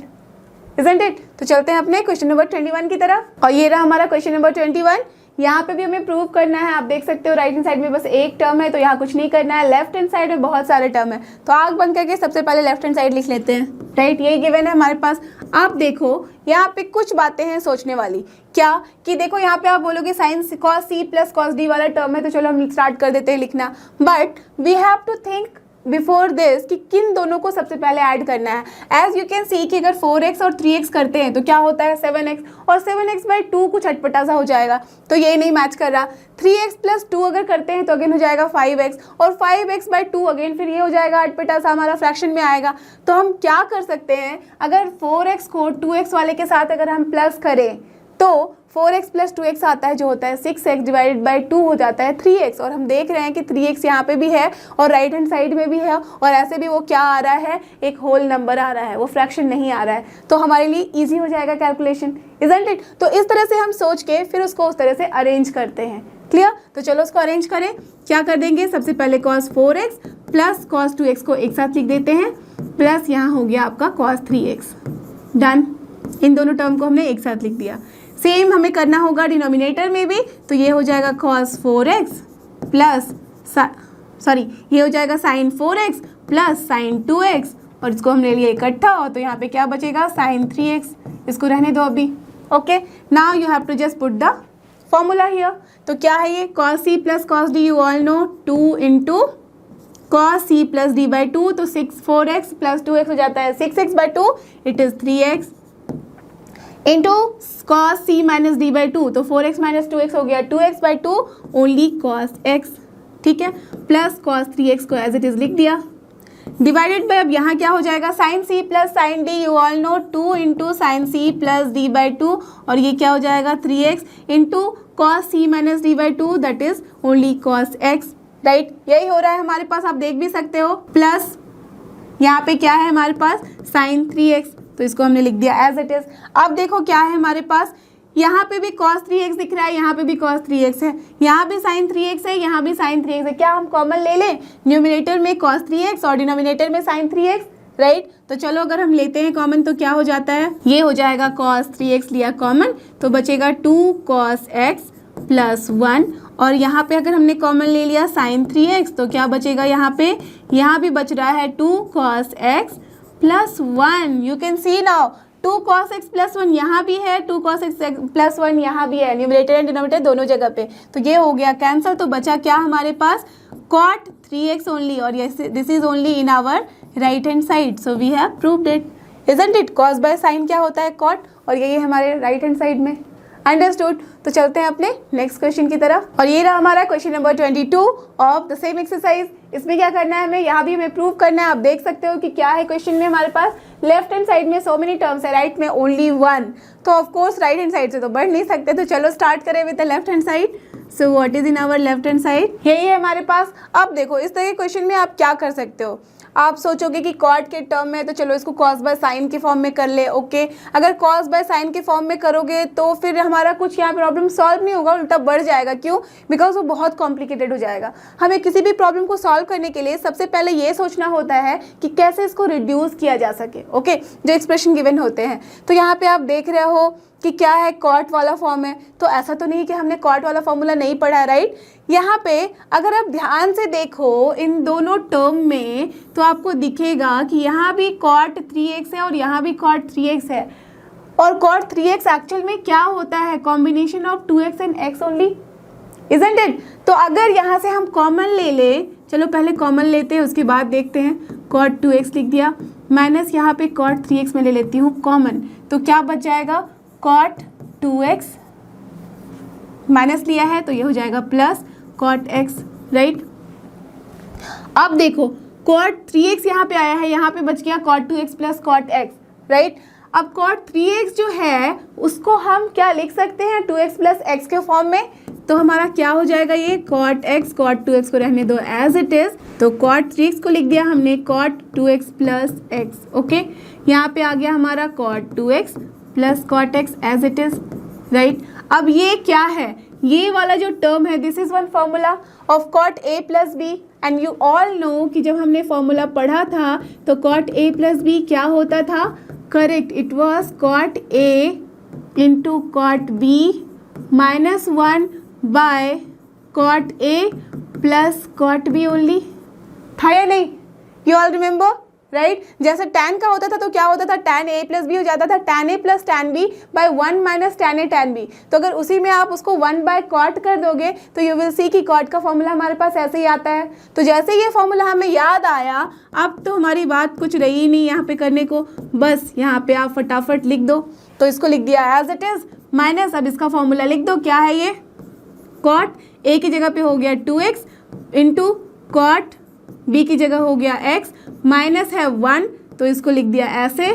isn't it. तो चलते हैं अपने क्वेश्चन नंबर 21 की तरफ, और ये रहा हमारा क्वेश्चन नंबर 21। यहाँ पे भी हमें प्रूव करना है, आप देख सकते हो राइट हैंड साइड में बस एक टर्म है, तो यहाँ कुछ नहीं करना है। लेफ्ट हैंड साइड में बहुत सारे टर्म है, तो आंख बंद करके सबसे पहले लेफ्ट हैंड साइड लिख लेते हैं, राइट। यही गिवन है हमारे पास। आप देखो यहाँ पे कुछ बातें हैं सोचने वाली, क्या कि देखो यहाँ पे आप बोलोगे sine cos c plus cos d वाला टर्म है, तो चलो हम स्टार्ट कर देते हैं लिखना, but we have to think before this कि किन दोनों को सबसे पहले ऐड करना है। एज यू कैन सी कि अगर 4x और 3x करते हैं तो क्या होता है 7x, और 7x बाई 2 कुछ अटपटा सा हो जाएगा, तो ये नहीं मैच कर रहा। 3x प्लस 2 अगर करते हैं तो अगेन हो जाएगा 5x, और 5x बाई 2 अगेन फिर ये हो जाएगा अटपटा सा, हमारा फ्रैक्शन में आएगा। तो हम क्या कर सकते हैं, अगर 4x को 2x वाले के साथ अगर हम प्लस करें तो 4x प्लस 2x आता है जो होता है 6x डिवाइडेड बाई 2 हो जाता है 3x, और हम देख रहे हैं कि 3x यहाँ पे भी है और राइट हैंड साइड में भी है, और ऐसे भी वो क्या आ रहा है, एक होल नंबर आ रहा है, वो फ्रैक्शन नहीं आ रहा है, तो हमारे लिए इजी हो जाएगा कैलकुलेशन, इजंट इट। तो इस तरह से हम सोच के फिर उसको उस तरह से अरेंज करते हैं, क्लियर। तो चलो उसको अरेंज करें, क्या कर देंगे, सबसे पहले cos 4x plus cos 2x को एक साथ लिख देते हैं, प्लस यहाँ हो गया आपका cos 3x, डन। इन दोनों टर्म को हमने एक साथ लिख दिया। सेम हमें करना होगा डिनोमिनेटर में भी, तो ये हो जाएगा cos 4x प्लस ये हो जाएगा sin 4x plus sin 2x, और इसको हमने लिया इकट्ठा, और तो यहाँ पे क्या बचेगा sin 3x, इसको रहने दो अभी, okay. Now you have to just put the formula here. तो क्या है ये cos c plus cos d, you all know 2 into cos c plus d by 2, तो 4x प्लस 2x हो जाता है 6x by 2, it is 3x into cos c minus D by 2, तो 4x minus 2x हो गया 2x by 2 only cos x, ठीक है, plus cos 3x को एज इट इज़ लिख दिया, डिवाइडेड बाय, अब यहाँ क्या हो जाएगा sin c plus sin d, you all know 2 into sin c plus d by 2, और ये क्या हो जाएगा 3x into cos c minus d by 2, that is only cos x, right. यही हो रहा है हमारे पास, आप देख भी सकते हो, प्लस यहाँ पे क्या है हमारे पास sin 3x, तो इसको हमने लिख दिया एज इट इज। अब देखो क्या है हमारे पास, यहाँ पे भी cos 3x दिख रहा है, यहाँ पे भी cos 3x है, यहाँ भी sin 3x है, यहाँ भी sin 3x है, क्या हम कॉमन ले लें, न्यूमिनेटर में cos 3x और डिनोमिनेटर में sin 3x, राइट। तो चलो अगर हम लेते हैं कॉमन तो क्या हो जाता है, ये हो जाएगा cos 3x लिया कॉमन, तो बचेगा 2 cos x प्लस 1, और यहाँ पे अगर हमने कॉमन ले लिया sin 3x तो क्या बचेगा, यहाँ पे यहाँ भी बच रहा है 2 cos x plus 1, you can C now 2 cos x plus 1 यहाँ भी है, 2 cos x प्लस 1 यहाँ भी है, न्यूमरेटर एंड डिनोमिनेटर दोनों जगह पे, तो ये हो गया कैंसिल। तो बचा क्या हमारे पास cot 3x ओनली, और this is only in our right hand side, so we have proved it, isn't it. cos by sine क्या होता है cot, और यही हमारे राइट हैंड साइड में, अंडरस्टूड। तो चलते हैं अपने नेक्स्ट क्वेश्चन की तरफ, और ये रहा हमारा question number 22 of the same exercise. इसमें क्या करना है हमें, यहाँ भी हमें प्रूव करना है। आप देख सकते हो कि क्या है क्वेश्चन में हमारे पास, लेफ्ट हैंड साइड में सो मेनी टर्म्स है, राइट में ओनली 1, तो of course right hand side से तो बढ़ नहीं सकते, तो चलो स्टार्ट करें with the left hand side. So what is in our left hand side, यही है हमारे पास। अब देखो इस तरह के क्वेश्चन में आप क्या कर सकते हो, आप सोचोगे कि कॉट के टर्म में, तो चलो इसको कॉस बाय साइन के फॉर्म में कर ले, ओके। अगर कॉस बाय साइन के फॉर्म में करोगे तो फिर हमारा कुछ यहाँ प्रॉब्लम सॉल्व नहीं होगा, उल्टा बढ़ जाएगा, क्यों, बिकॉज वो बहुत कॉम्प्लिकेटेड हो जाएगा। हमें किसी भी प्रॉब्लम को सॉल्व करने के लिए सबसे पहले ये सोचना होता है कि कैसे इसको रिड्यूस किया जा सके, ओके, जो एक्सप्रेशन गिवन होते हैं। तो यहाँ पे आप देख रहे हो कि क्या है, कॉट वाला फॉर्म है, तो ऐसा तो नहीं कि हमने कॉट वाला फॉर्मूला नहीं पढ़ा है, राइट। यहाँ पे अगर आप ध्यान से देखो इन दोनों टर्म में, तो आपको दिखेगा कि यहाँ भी cot 3x है और यहाँ भी cot 3x है, और cot 3x एक्चुअल में क्या होता है, combination of 2x and x only, isn't it. तो अगर यहाँ से हम कॉमन ले ले, चलो पहले कॉमन लेते हैं उसके बाद देखते हैं, cot 2x लिख दिया, माइनस यहाँ पे cot 3x में ले लेती हूँ कॉमन, तो क्या बच जाएगा, cot 2x माइनस लिया है तो ये हो जाएगा प्लस cot x, राइट। अब देखो cot 3x यहाँ पे आया है, यहाँ पे बच गया cot 2x plus cot x, right. अब cot 3x जो है उसको हम क्या लिख सकते हैं, 2x प्लस x के फॉर्म में, तो हमारा क्या हो जाएगा, ये cot x, cot 2x को रहने दो एज इट इज, तो cot 3x को लिख दिया हमने cot 2x plus x, okay. यहाँ पे आ गया हमारा cot 2x plus cot x as it is, right. अब ये क्या है, ये वाला जो टर्म है, this is one formula of cot a plus b and you all know कि जब हमने फॉर्मूला पढ़ा था तो कॉट ए प्लस बी क्या होता था, correct, it was cot a into cot b minus 1 by cot a plus cot b only, था या नहीं? You all remember, right? जैसे tan का होता था तो क्या होता था, tan a प्लस बी हो जाता था tan a plus tan b by 1 minus tan a tan b। तो अगर उसी में आप उसको 1 बाय कॉट कर दोगे तो यू विल सी कि कॉट का फॉर्मूला हमारे पास ऐसे ही आता है। तो जैसे ये फॉर्मूला हमें याद आया, अब तो हमारी बात कुछ रही नहीं यहाँ पे करने को, बस यहाँ पे आप फटाफट लिख दो। तो इसको लिख दिया एज इट इज माइनस, अब इसका फॉर्मूला लिख दो, क्या है ये, कॉट a की जगह पे हो गया 2x इंटू कॉट b की जगह हो गया x, माइनस है 1 तो इसको लिख दिया ऐसे,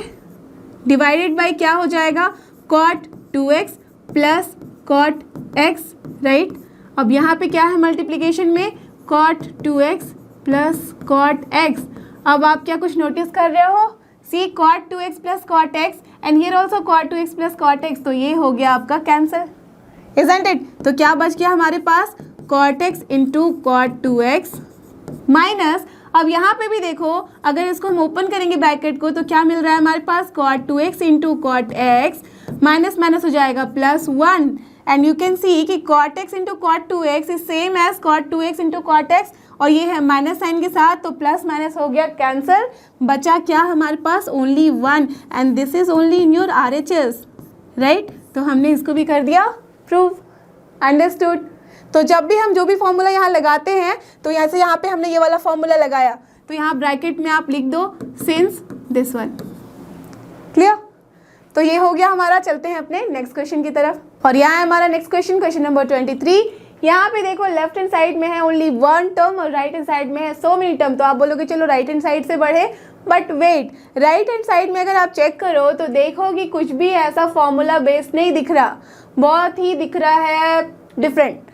डिवाइडेड बाय क्या हो जाएगा, cot 2x plus cot x, right? अब यहाँ पे क्या है मल्टीप्लिकेशन में, cot 2x plus cot x। अब आप क्या कुछ नोटिस कर रहे हो, see cot 2x plus cot x and here also cot 2x plus cot x, तो ये हो गया आपका कैंसिल, इजंट इट? तो क्या बच गया हमारे पास, cot x into cot 2x minus, अब यहाँ पे भी देखो अगर इसको हम ओपन करेंगे ब्रैकेट को तो क्या मिल रहा है हमारे पास, cot 2x into cot x, minus minus हो जाएगा plus 1 and you can see कि cot x into cot 2x is same as cot 2x into cot x, और ये है माइनस साइन के साथ, तो प्लस माइनस हो गया कैंसिल, बचा क्या हमारे पास, only 1 and this is only in your RHS, right? तो हमने इसको भी कर दिया प्रूव, अंडरस्टूड? तो जब भी हम जो भी फॉर्मूला यहाँ लगाते हैं तो जैसे यहाँ पे हमने ये वाला फॉर्मूला लगाया तो यहाँ ब्रैकेट में आप लिख दो सिंस दिस वन, क्लियर? तो ये हो गया हमारा, चलते हैं अपने नेक्स्ट क्वेश्चन की तरफ, और यहाँ है हमारा नेक्स्ट क्वेश्चन, क्वेश्चन नंबर 23। यहाँ पे देखो लेफ्ट हैंड साइड में है ओनली 1 टर्म और राइट हैंड साइड में है सो मेनी टर्म, तो आप बोलोगे चलो राइट हैंड साइड से बढ़े, but wait, right hand side में अगर आप चेक करो तो देखो कि कुछ भी ऐसा फॉर्मूला बेस्ड नहीं दिख रहा, बहुत ही दिख रहा है डिफरेंट।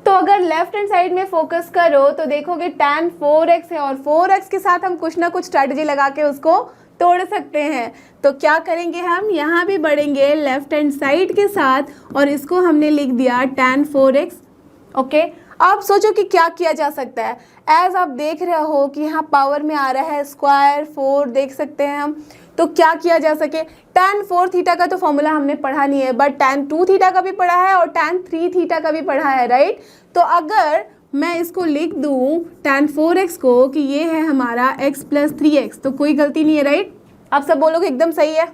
तो अगर लेफ्ट हैंड साइड में फोकस करो तो देखोगे tan 4x है और 4x के साथ हम कुछ ना कुछ स्ट्रैटेजी लगा के उसको तोड़ सकते हैं। तो क्या करेंगे हम, यहाँ भी बढ़ेंगे लेफ्ट हैंड साइड के साथ और इसको हमने लिख दिया tan 4x, ओके? अब सोचो कि क्या किया जा सकता है, एज आप देख रहे हो कि यहाँ पावर में आ रहा है स्क्वायर 4, देख सकते हैं हम, तो क्या किया जा सके, tan 4 थीटा का तो फॉर्मूला हमने पढ़ा नहीं है, बट tan 2 थीटा का भी पढ़ा है और tan 3 थीटा का भी पढ़ा है, राइट? तो अगर मैं इसको लिख दूँ tan 4x को कि ये है हमारा x प्लस 3x, तो कोई गलती नहीं है, राइट? आप सब बोलोगे एकदम सही है।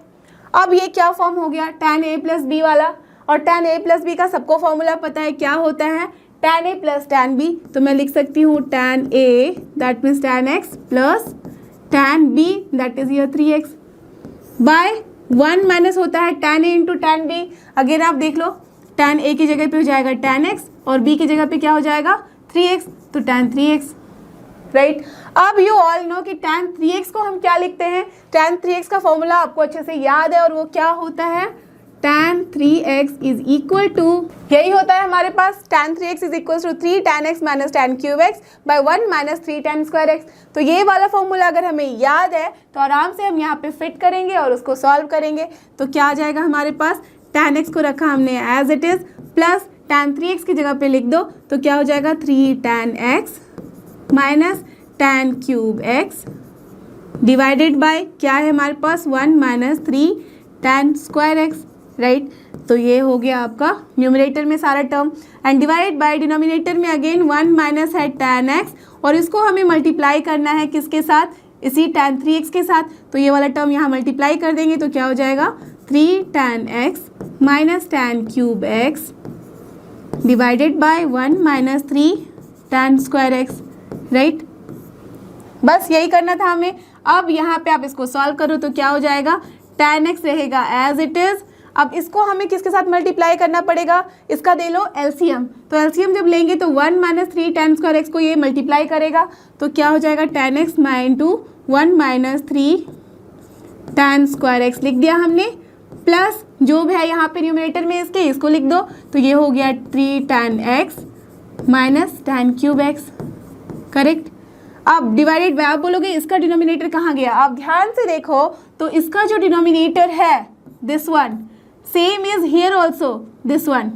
अब ये क्या फॉर्म हो गया, tan a प्लस बी वाला, और tan a प्लस बी का सबको फॉर्मूला पता है क्या होता है, tan a plus tan b, तो मैं लिख सकती हूँ tan a that means tan x plus tan b that is your 3x by 1 minus होता है tan a into tan b। Again आप देख लो, tan a की जगह पे हो जाएगा tan x और b की जगह पे क्या हो जाएगा 3x, तो tan 3x, राइट? अब यू ऑल नो कि tan 3x को हम क्या लिखते हैं, tan 3x का फॉर्मूला आपको अच्छे से याद है और वो क्या होता है, tan 3x is equal to, यही होता है हमारे पास, tan 3x is equal to 3 tan x minus tan cube x by 1 minus 3 tan square x। तो ये वाला फॉर्मूला अगर हमें याद है तो आराम से हम यहाँ पे फिट करेंगे और उसको सॉल्व करेंगे। तो क्या आ जाएगा हमारे पास, tan x को रखा हमने as it is plus tan 3x की जगह पे लिख दो तो क्या हो जाएगा 3 tan x minus tan cube x divided by क्या है हमारे पास 1 minus 3 tan square x, right? तो ये हो गया आपका न्यूमरेटर में सारा term and divided by denominator में अगेन 1 माइनस है tan x और इसको हमें मल्टीप्लाई करना है किसके साथ, इसी tan 3x के साथ। तो ये वाला टर्म यहाँ मल्टीप्लाई कर देंगे तो क्या हो जाएगा 3 tan x minus tan cube x divided by 1 minus 3 tan square x, right? बस यही करना था हमें। अब यहाँ पे आप इसको सॉल्व करो तो क्या हो जाएगा, tan x रहेगा एज इट इज। अब इसको हमें किसके साथ मल्टीप्लाई करना पड़ेगा, इसका दे लो एलसीएम, तो एलसीएम जब लेंगे तो 1 माइनस 3 tan स्क्वायर x को ये मल्टीप्लाई करेगा तो क्या हो जाएगा tan x into 1 minus 3 tan square x लिख दिया हमने, प्लस जो भी है यहाँ पे न्यूमरेटर में इसके इसको लिख दो तो ये हो गया 3 tan x minus tan cube x, correct? अब डिवाइडेड बाय, आप बोलोगे इसका डिनोमिनेटर कहाँ गया, आप ध्यान से देखो तो इसका जो डिनोमिनेटर है this one same is here also, this one,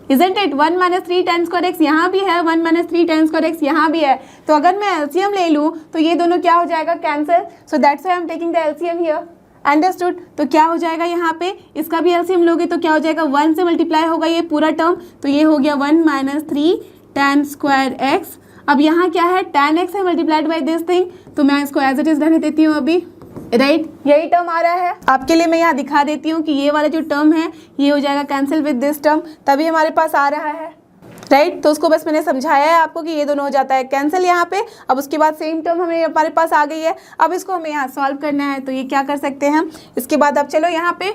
isn't it? 1 minus 3 tan square x यहाँ भी है, 1 minus 3 tan square x यहाँ भी है, तो अगर मैं LCM ले लूँ तो ये दोनों क्या हो जाएगा, cancel. So that's why I am taking the LCM here. Understood. तो क्या हो जाएगा यहाँ पे, इसका भी LCM लोगे तो क्या हो जाएगा, 1 से मल्टीप्लाई होगा ये पूरा टर्म, तो ये हो गया 1 minus 3 tan square x. अब यहाँ क्या है, tan x है मल्टीप्लाइड बाई दिस थिंग, तो मैं इसको एज इट इज रहने देती हूँ अभी. राइट, यही टर्म आ रहा है. आपके लिए मैं यहाँ दिखा देती हूँ कि ये वाला जो टर्म है ये हो जाएगा कैंसिल विद दिस टर्म, तभी हमारे पास आ रहा है. राइट, तो उसको बस मैंने समझाया है आपको कि ये दोनों हो जाता है कैंसिल यहाँ पे. अब उसके बाद सेम टर्म हमारे पास आ गई है. अब इसको हमें यहाँ सॉल्व करना है, तो ये क्या कर सकते हैं हम. इसके बाद अब चलो यहाँ पे,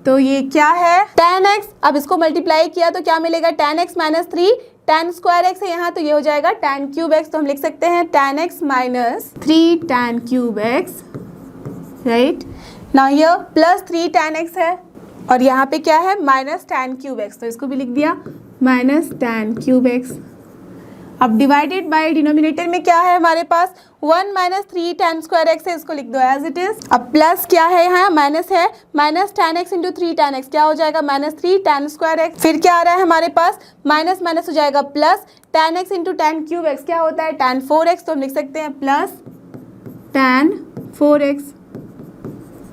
तो ये क्या है, tan x. अब इसको मल्टीप्लाई किया तो क्या मिलेगा, tan x minus 3 tan square x है यहाँ, तो ये हो जाएगा tan क्यूब x. तो हम लिख सकते हैं tan x minus 3 tan cube x. Right, now here plus 3 tan x है, और यहाँ पे क्या है, माइनस tan क्यूब x, तो इसको भी लिख दिया माइनस tan क्यूब x. अब डिवाइडेड बाय डिनोमिनेटर में क्या है हमारे पास, 1 माइनस 3 tan स्क्वायर x है, इसको लिख दो एज इट इज. अब प्लस क्या है यहाँ, माइनस है, minus tan x into 3 tan x क्या हो जाएगा, माइनस 3 tan स्क्वायर x. फिर क्या आ रहा है हमारे पास, माइनस माइनस हो जाएगा plus tan x into tan cube x क्या होता है, tan 4x, तो हम लिख सकते हैं प्लस tan 4x.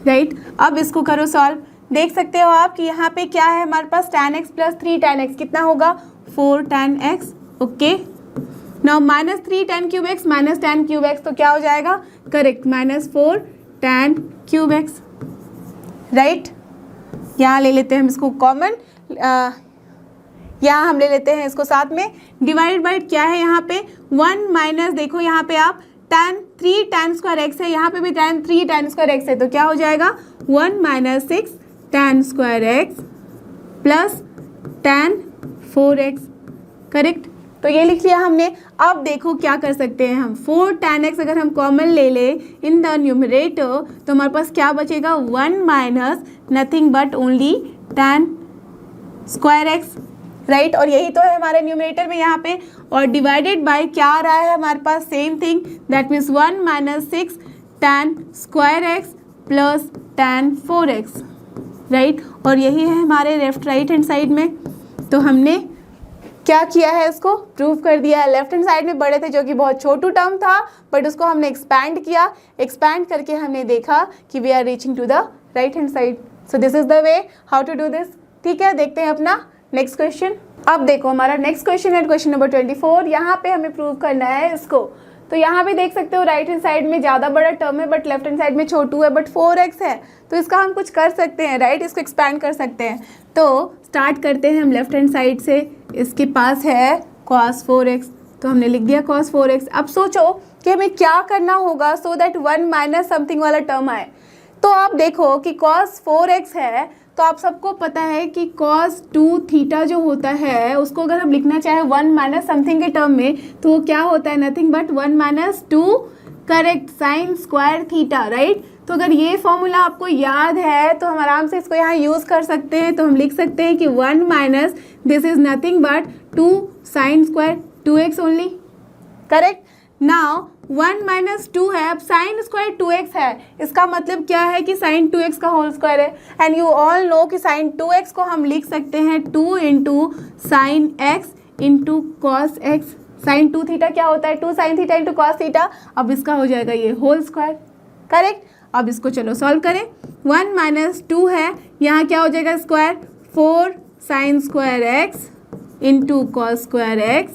राइट, अब इसको करो सॉल्व. देख सकते हो आप कि यहाँ पे क्या है हमारे पास, tan x plus 3 tan x कितना होगा, 4 tan x. Okay, now minus 3 tan cube x minus tan cube x, तो क्या हो जाएगा, correct, minus 4 tan cube x. Right, यहाँ ले लेते हैं हम इसको कॉमन, यहाँ हम ले लेते हैं इसको साथ में. डिवाइडेड बाई क्या है यहाँ पे, 1 माइनस, देखो यहाँ पे आप tan 3 tan स्क्वायर x है, यहाँ पे भी tan 3 tan स्क्वायर x है, तो क्या हो जाएगा 1 minus 6 tan square x plus tan 4x. Correct, तो ये लिख लिया हमने. अब देखो क्या कर सकते हैं हम, 4 tan x अगर हम कॉमन ले ले इन द न्यूमरेटर, तो हमारे पास क्या बचेगा, 1 minus nothing but only tan square x. Right, और यही तो है हमारे न्यूमरेटर में यहाँ पे. और डिवाइडेड बाय क्या आ रहा है हमारे पास, same thing, that means 1 minus 6 tan square x plus tan 4x. Right, और यही है हमारे लेफ्ट राइट हैंड साइड में. तो हमने क्या किया है, इसको प्रूव कर दिया है. लेफ्ट हैंड साइड में बड़े थे जो कि बहुत छोटू टर्म था, बट उसको हमने एक्सपैंड किया. एक्सपैंड करके हमने देखा कि we are reaching to the right hand side. So this is the way how to do this. ठीक है, देखते हैं अपना नेक्स्ट क्वेश्चन. अब देखो हमारा नेक्स्ट क्वेश्चन है क्वेश्चन नंबर 24. यहाँ पे हमें प्रूव करना है इसको. तो यहाँ पे देख सकते हो राइट हैंड साइड में ज़्यादा बड़ा टर्म है, बट लेफ्ट हैंड साइड में छोटू है, बट 4x है, तो इसका हम कुछ कर सकते हैं. राइट, इसको एक्सपैंड कर सकते हैं. तो स्टार्ट करते हैं हम लेफ्ट हैंड साइड से. इसके पास है cos 4x, तो हमने लिख दिया cos 4x. अब सोचो कि हमें क्या करना होगा सो दैट 1 माइनस समथिंग वाला टर्म आए. तो आप देखो कि cos 4x है, तो आप सबको पता है कि cos 2 थीटा जो होता है उसको अगर हम लिखना चाहे 1 माइनस समथिंग के टर्म में, तो वो क्या होता है, nothing but 1 minus 2 correct sine square theta. Right, तो अगर ये फॉर्मूला आपको याद है तो हम आराम से इसको यहाँ यूज़ कर सकते हैं. तो हम लिख सकते हैं कि 1 minus this is nothing but 2 sine square 2x only. Correct, now 1 minus 2 है, अब साइन स्क्वायर 2x है, इसका मतलब क्या है कि साइन 2x का होल स्क्वायर है. एंड यू ऑल नो कि साइन 2x को हम लिख सकते हैं 2 into sine x into cos x. Sine 2 theta क्या होता है, 2 sine theta into cos theta. अब इसका हो जाएगा ये होल स्क्वायर. करेक्ट, अब इसको चलो सॉल्व करें. 1 माइनस 2 है, यहाँ क्या हो जाएगा square, 4 sine square x into cos square x.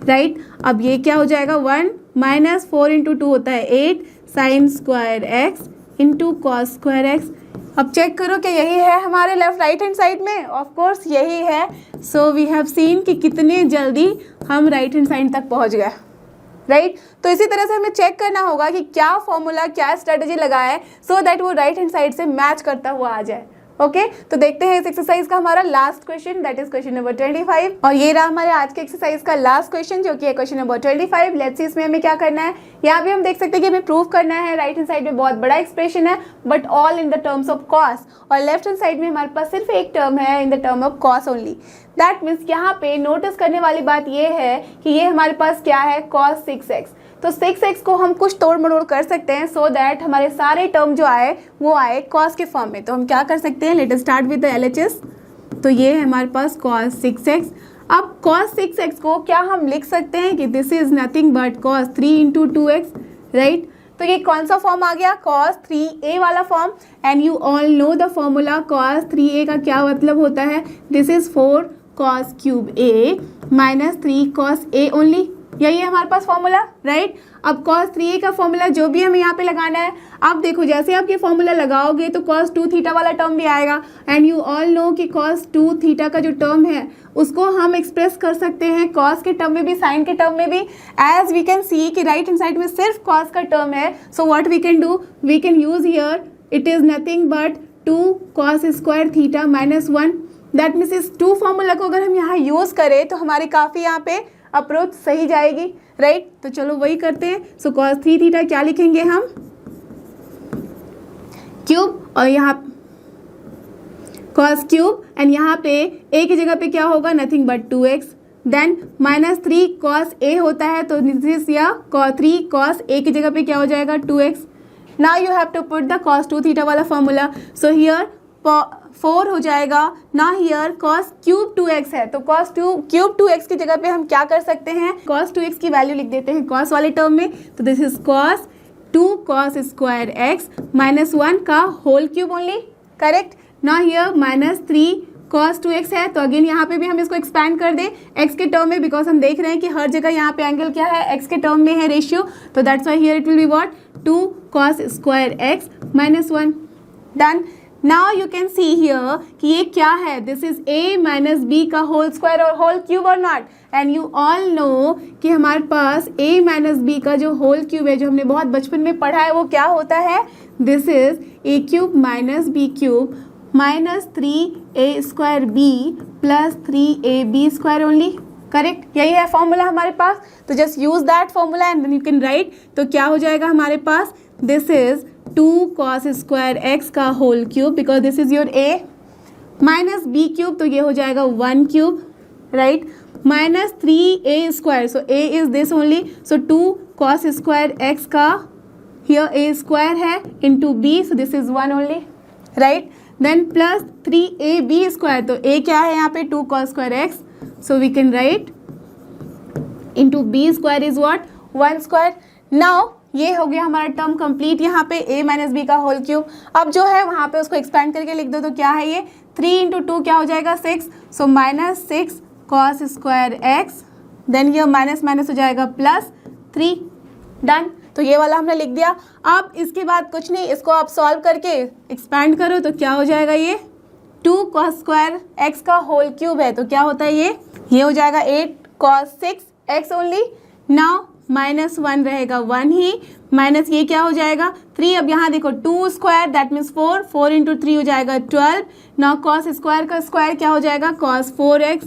Right, अब ये क्या हो जाएगा, 1 माइनस 4 इंटू 2 होता है 8 sine square x into cos square x. अब चेक करो कि यही है हमारे लेफ्ट राइट हैंड साइड में. ऑफ कोर्स यही है. सो वी हैव सीन कि कितने जल्दी हम राइट हैंड साइड तक पहुंच गए. राइट, तो इसी तरह से हमें चेक करना होगा कि क्या फॉर्मूला, क्या स्ट्रेटजी लगाए सो दैट वो राइट हैंड साइड से मैच करता हुआ आ जाए. ओके, तो देखते हैं इस एक्सरसाइज का हमारा last question, that is question number 25. और ये रहा हमारे आज के एक्सरसाइज का लास्ट क्वेश्चन जो कि है क्वेश्चन नंबर 25. लेट्स सी इसमें हमें क्या करना है. यहाँ भी हम देख सकते हैं कि हमें प्रूव करना है राइट हैंड साइड में बहुत बड़ा एक्सप्रेशन है but all in the terms of cos, और लेफ्ट हैंड साइड में हमारे पास सिर्फ एक टर्म है in the term of cos only. That means यहाँ पे नोटिस करने वाली बात ये है कि ये हमारे पास क्या है, cos 6x. तो 6x को हम कुछ तोड़ मरोड़ कर सकते हैं सो दैट हमारे सारे टर्म जो आए वो आए cos के फॉर्म में. तो हम क्या कर सकते हैं, let us start with the LHS. तो ये है हमारे पास cos 6x। अब cos 6x को क्या हम लिख सकते हैं कि this is nothing but cos 3 into 2x, right. तो ये कौन सा फॉर्म आ गया, cos 3a वाला form. And you all know the formula, cos 3a का क्या मतलब होता है, this is 4 cos cube a minus 3 cos a only, यही है हमारे पास फॉर्मूला, राइट। अब cos 3a का फॉर्मूला जो भी हमें यहाँ पे लगाना है, अब देखो जैसे आप ये फॉर्मूला लगाओगे तो cos 2 थीटा वाला टर्म भी आएगा। एंड यू ऑल नो कि cos 2 थीटा का जो टर्म है उसको हम एक्सप्रेस कर सकते हैं cos के टर्म में भी, साइन के टर्म में भी। एज वी कैन सी कि राइट हैंड साइड में सिर्फ cos का टर्म है, so what we can do, we can use here it is nothing but 2 cos square theta minus 1। That means इस 2 फॉर्मूला को अगर हम यहाँ यूज करें तो हमारी काफ़ी यहाँ पे अप्रोच सही जाएगी, राइट। तो चलो वही करते हैं। सो cos 3 थीटा क्या लिखेंगे हम, क्यूब, और यहाँ cos क्यूब, एंड यहाँ पे a की जगह पे क्या होगा, nothing but 2x, then minus 3 cos a होता है तो दिस इज या 3 cos a की जगह पे क्या हो जाएगा 2x। Now you have to put the cos 2 theta वाला फॉर्मूला, सो हियर 4 हो जाएगा। ना हियर cos क्यूब 2x है तो cos क्यूब 2x की जगह पे हम क्या कर सकते हैं, cos 2x की वैल्यू लिख देते हैं cos वाले टर्म में, तो this is cos 2 cos square x minus 1 का होल क्यूब ओनली, करेक्ट। ना हियर माइनस 3 cos 2x है तो अगेन यहाँ पे भी हम इसको एक्सपैंड कर दें x के टर्म में, बिकॉज हम देख रहे हैं कि हर जगह यहाँ पे एंगल क्या है, x के टर्म में है रेशियो, तो that's why here it will be what 2 cos square x minus 1। Done. Now you can see here कि ये क्या है, this is a minus b का होल स्क्वायर और होल क्यूब और not. And you all know कि हमारे पास a minus b का जो होल क्यूब है, जो हमने बहुत बचपन में पढ़ा है, वो क्या होता है, this is a cube minus B cube minus 3a square B plus 3ab square only, correct. यही है फॉर्मूला हमारे पास, तो just use that formula and then you can write. तो क्या हो जाएगा हमारे पास, this is 2 cos square x का whole cube, because this is your a, minus B cube तो ये हो जाएगा 1 cube, right, minus 3a square, so a is this only, so 2 cos square x का हियर a स्क्वायर है into b, so this is 1 only, right. Then plus 3ab square, तो a क्या है यहाँ पे 2 cos square x, so we can write into b square is what 1 square. Now ये हो गया हमारा टर्म कंप्लीट, यहाँ पे a माइनस बी का होल क्यूब। अब जो है वहाँ पे उसको एक्सपेंड करके लिख दो, तो क्या है ये 3 इंटू 2 क्या हो जाएगा 6, so minus 6 cos square x, then ये माइनस माइनस हो जाएगा प्लस 3, डन। तो ये वाला हमने लिख दिया। अब इसके बाद कुछ नहीं, इसको आप सॉल्व करके एक्सपैंड करो तो क्या हो जाएगा, ये 2 cos स्क्वायर x का होल क्यूब है तो क्या होता है ये हो जाएगा 8 cos 6x only. Now minus 1 रहेगा 1 ही, माइनस ये क्या हो जाएगा 3, अब यहाँ देखो 2 स्क्वायर दैट मीन्स 4 इंटू 3 हो जाएगा 12। नाउ cos स्क्वायर का स्क्वायर क्या हो जाएगा cos 4x,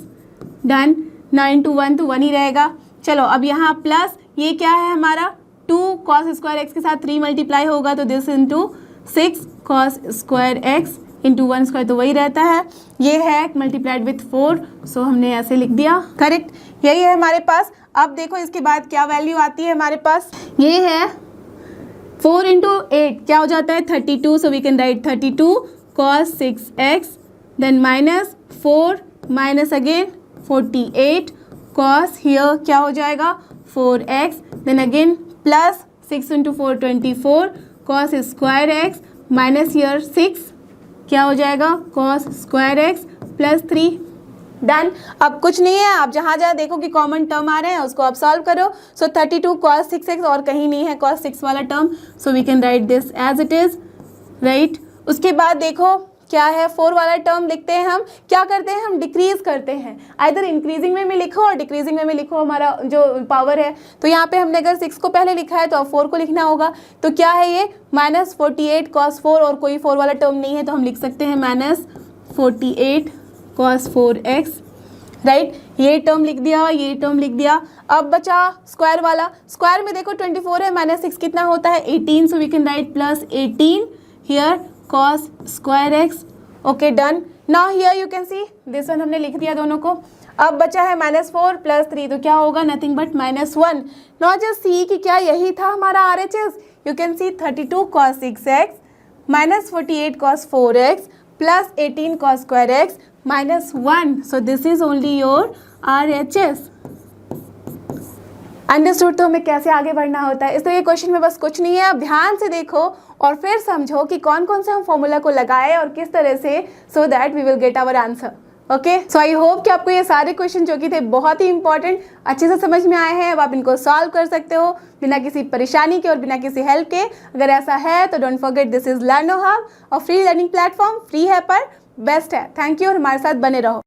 डन। 9 इंटू 1 तो 1 ही रहेगा। चलो अब यहाँ प्लस ये क्या है हमारा 2 cos स्क्वायर x के साथ 3 मल्टीप्लाई होगा तो this into 6 cos square x into 1 square तो वही रहता है, ये है मल्टीप्लाइड विथ 4, सो हमने ऐसे लिख दिया, करेक्ट। यही है हमारे पास। अब देखो इसके बाद क्या वैल्यू आती है हमारे पास, ये है 4 इंटू 8 क्या हो जाता है 32, so we can write 32 cos 6x, then minus 4 minus again 48 cos here क्या हो जाएगा 4x, then again plus 6 into 4 24 cos square x minus here 6 क्या हो जाएगा cos square x plus 3, done. अब कुछ नहीं है, आप जहाँ जहाँ देखो कि कॉमन टर्म आ रहे हैं उसको आप सॉल्व करो। सो 32 cos 6x और कहीं नहीं है cos 6 वाला term, so we can write this as it is, right. उसके बाद देखो क्या है 4 वाला टर्म लिखते हैं हम, क्या करते हैं हम डिक्रीज करते हैं, आइदर इंक्रीजिंग में लिखो और डिक्रीजिंग में लिखो हमारा जो पावर है। तो यहाँ पे हमने अगर 6 को पहले लिखा है तो अब 4 को लिखना होगा, तो क्या है ये माइनस 48 cos 4 और कोई 4 वाला टर्म नहीं है तो हम लिख सकते हैं माइनस 48 cos 4x, राइट। ये टर्म लिख दिया, ये टर्म लिख दिया। अब बचा स्क्वायर वाला, स्क्वायर में देखो 24 है माइनस 6 कितना होता है 18, so we can write plus 18 here cos square x, okay done. Now here you can see this one हमने लिख दिया दोनों को। अब बचा है -4 + 3 तो क्या होगा nothing but -1। Now just see कि क्या यही था हमारा RHS। You can C 32 cos 6x -48 cos 4x + 18 cos square x -1, so this is only your RHS. Understood? तो हमें कैसे आगे बढ़ना होता है। इस तरह के क्वेश्चन में बस कुछ नहीं है, अब ध्यान से देखो और फिर समझो कि कौन कौन से हम फॉर्मूला को लगाए और किस तरह से, so that we will get our answer. Okay, so I hope कि आपको ये सारे क्वेश्चन जो कि थे बहुत ही इंपॉर्टेंट अच्छे से समझ में आए हैं। अब आप इनको सॉल्व कर सकते हो बिना किसी परेशानी के और बिना किसी हेल्प के। अगर ऐसा है तो don't forget this is लर्नो hub और फ्री लर्निंग प्लेटफॉर्म, फ्री है पर बेस्ट है। थैंक यू और हमारे साथ बने रहो।